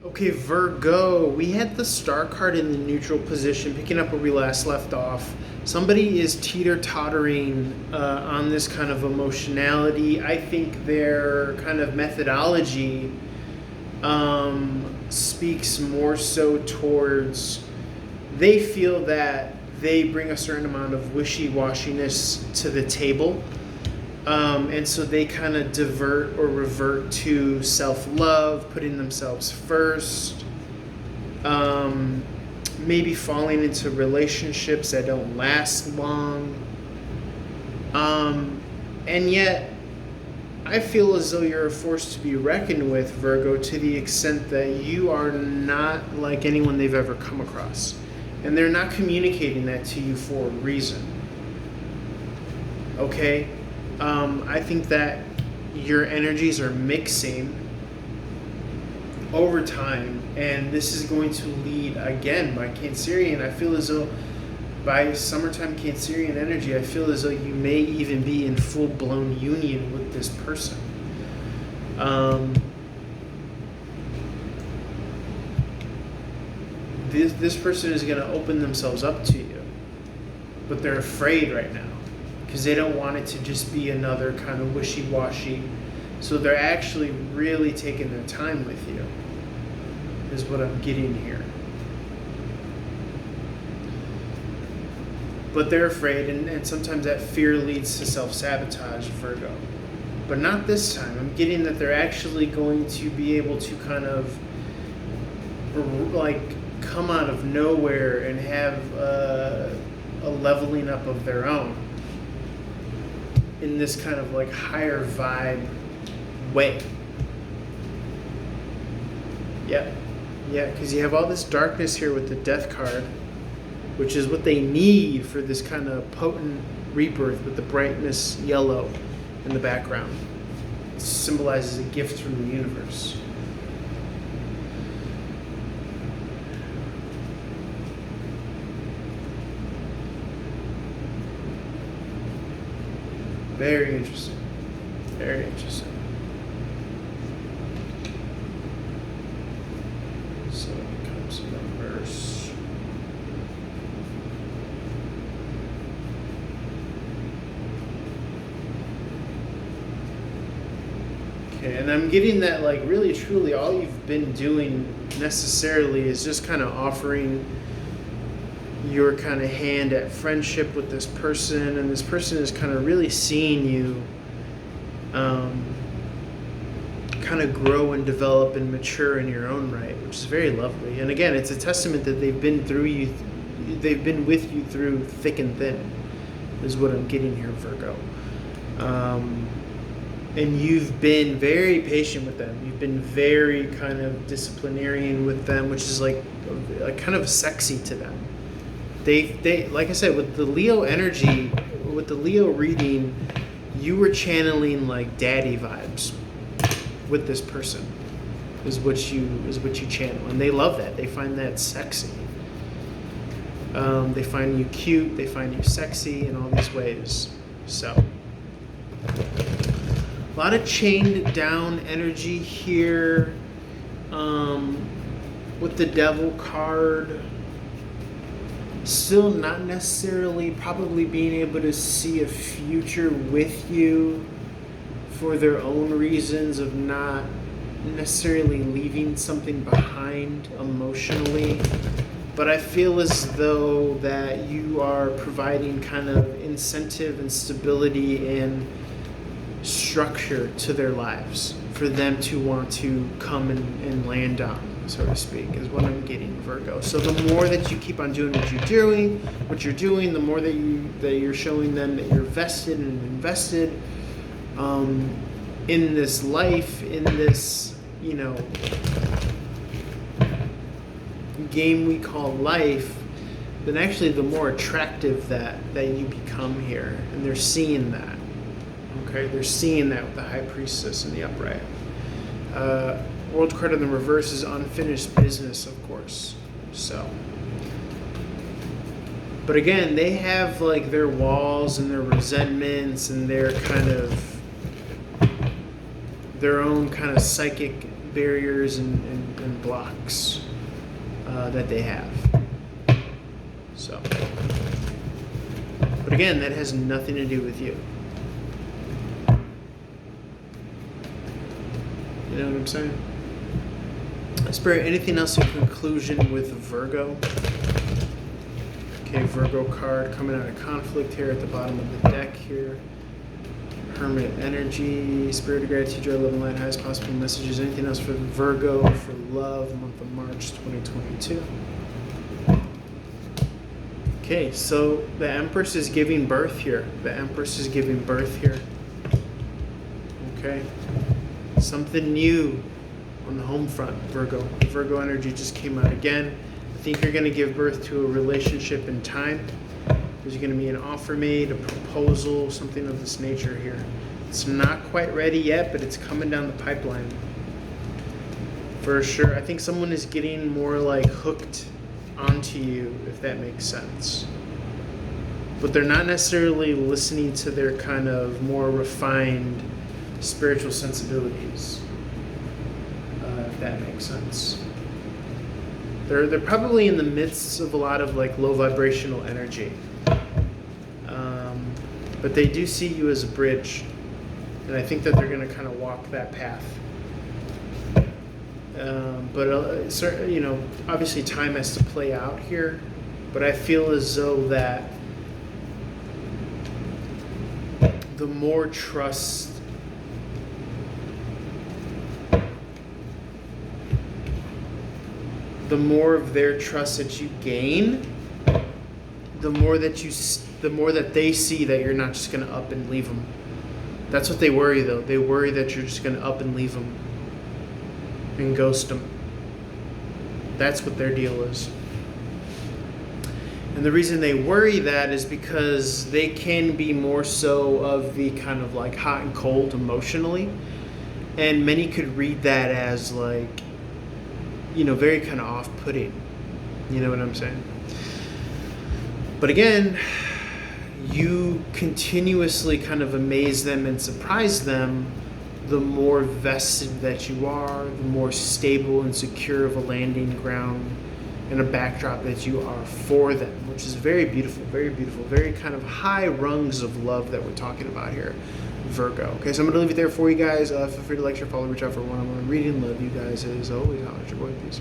Okay, Virgo, we had the star card in the neutral position, picking up where we last left off. Somebody is teeter-tottering on this kind of emotionality. I think their kind of methodology speaks more so towards they feel that they bring a certain amount of wishy-washiness to the table. And so they kind of divert or revert to self-love, putting themselves first, maybe falling into relationships that don't last long. And yet, I feel as though you're a force to be reckoned with, Virgo, to the extent that you are not like anyone they've ever come across. And they're not communicating that to you for a reason. Okay? I think that your energies are mixing over time, and this is going to lead, again, by Cancerian. I feel as though by summertime Cancerian energy, I feel as though you may even be in full-blown union with this person. This person is going to open themselves up to you, but they're afraid right now because they don't want it to just be another kind of wishy-washy. So they're actually really taking their time with you, is what I'm getting here. But they're afraid, and sometimes that fear leads to self-sabotage, Virgo. But not this time. I'm getting that they're actually going to be able to kind of like come out of nowhere and have a leveling up of their own in this kind of like higher vibe way. Yeah, because you have all this darkness here with the Death card, which is what they need for this kind of potent rebirth with the brightness yellow in the background. It symbolizes a gift from the universe. Very interesting. Very interesting. So it comes in reverse. Okay, and I'm getting that like really truly all you've been doing necessarily is just kind of offering your kind of hand at friendship with this person, and this person is kind of really seeing you kind of grow and develop and mature in your own right, which is very lovely. And again, it's a testament that they've been with you through thick and thin, is what I'm getting here, Virgo. And you've been very patient with them. You've been very kind of disciplinarian with them, which is like kind of sexy to them. They like I said, with the Leo energy, with the Leo reading, you were channeling like daddy vibes with this person, is what you channel, and they love that. They find that sexy. They find you cute. They find you sexy in all these ways. So a lot of chained down energy here with the Devil card. Still not necessarily probably being able to see a future with you for their own reasons of not necessarily leaving something behind emotionally. But I feel as though that you are providing kind of incentive and stability and structure to their lives for them to want to come and land on, so to speak, is what I'm getting, Virgo. So the more that you keep on doing what you're doing, the more that you're showing them that you're vested and invested in this life, in this, game we call life, then actually the more attractive that you become here. And they're seeing that. Okay, they're seeing that with the High Priestess in the upright. World card in the reverse is unfinished business, of course. So, but again, they have like their walls and their resentments and their kind of their own kind of psychic barriers and blocks that they have. So, but again, that has nothing to do with you. You know what I'm saying? Spirit, anything else in conclusion with Virgo? Okay, Virgo card coming out of conflict here at the bottom of the deck here. Hermit energy, spirit of gratitude, joy, love, and light, highest possible messages. Anything else for Virgo for love, month of March 2022? Okay, so the Empress is giving birth here. The Empress is giving birth here. Okay. Something new on the home front, Virgo. Virgo energy just came out again. I think you're going to give birth to a relationship in time. There's going to be an offer made, a proposal, something of this nature here. It's not quite ready yet, but it's coming down the pipeline. For sure. I think someone is getting more like hooked onto you, if that makes sense. But they're not necessarily listening to their kind of more refined spiritual sensibilities, if that makes sense. They're probably in the midst of a lot of like low vibrational energy. But they do see you as a bridge, and I think that they're going to kind of walk that path. You know, obviously time has to play out here, but I feel as though that the more trust, the more of their trust that you gain, the more that they see that you're not just going to up and leave them. That's what they worry, though. They worry that you're just going to up and leave them and ghost them. That's what their deal is. And the reason they worry that is because they can be more so of the kind of like hot and cold emotionally. And many could read that as like, you know, very kind of off-putting. You know what I'm saying? But again, you continuously kind of amaze them and surprise them the more vested that you are, the more stable and secure of a landing ground and a backdrop that you are for them, which is very beautiful, very kind of high rungs of love that we're talking about here, Virgo. Okay, so I'm going to leave it there for you guys. Feel free to like, share, follow, reach out for one-on-one reading. Love you guys as always. I'll let your boy. Peace.